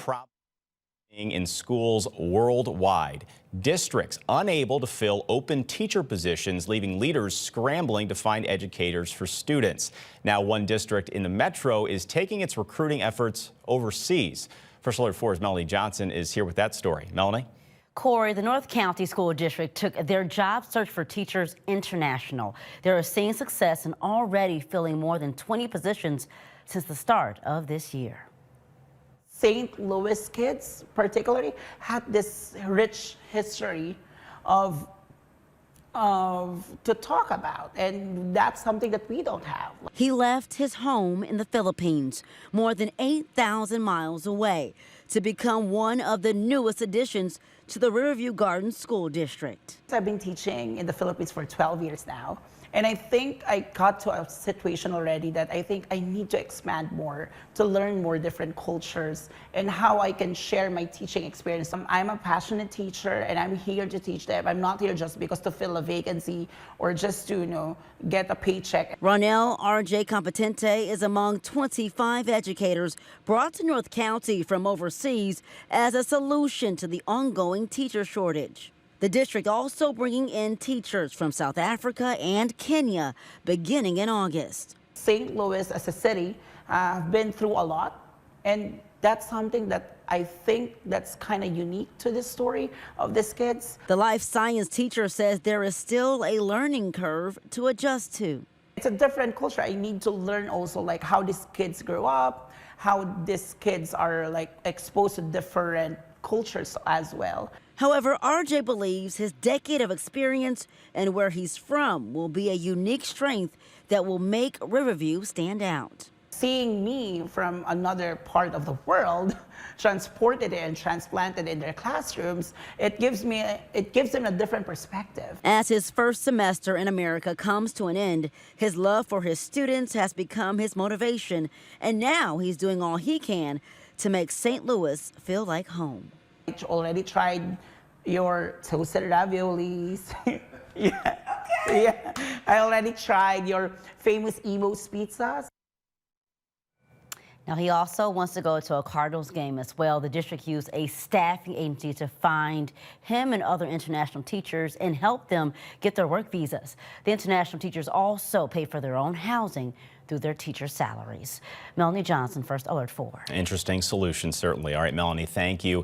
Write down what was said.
problem in schools worldwide. Districts unable to fill open teacher positions, leaving leaders scrambling to find educators for students. Now, one district in the metro is taking its recruiting efforts overseas. First Alert 4's Melanie Johnson is here with that story. Melanie? Corey, the North County School District took their job search for teachers international. They are seeing success and already filling more than 20 positions since the start of this year. St. Louis kids particularly had this rich history of to talk about, and that's something that we don't have. He left his home in the Philippines, more than 8,000 miles away, to become one of the newest additions to the Riverview Gardens School District. I've been teaching in the Philippines for 12 years now, and I think I got to a situation already that I think I need to expand more, to learn more different cultures and how I can share my teaching experience. I'm a passionate teacher and I'm here to teach them. I'm not here just because to fill a vacancy or just to, get a paycheck. Ronnell R.J. Compentente is among 25 educators brought to North County from overseas as a solution to the ongoing teacher shortage. The district also bringing in teachers from South Africa and Kenya beginning in August. St. Louis as a city have been through a lot, and that's something that I think that's kind of unique to this story of these kids. The life science teacher says there is still a learning curve to adjust to. It's a different culture. I need to learn also like how these kids grow up, how these kids are like exposed to different cultures as well. However, RJ believes his decade of experience and where he's from will be a unique strength that will make Riverview stand out. Seeing me from another part of the world, transported and transplanted in their classrooms, it gives them a different perspective. As his first semester in America comes to an end, his love for his students has become his motivation, and now he's doing all he can to make St. Louis feel like home. I already tried your toasted raviolis. Yeah. I already tried your famous Evo's pizzas. Now, he also wants to go to a Cardinals game as well. The district used a staffing agency to find him and other international teachers and help them get their work visas. The international teachers also pay for their own housing through their teacher salaries. Melanie Johnson, First Alert 4. Interesting solution, certainly. All right, Melanie, thank you.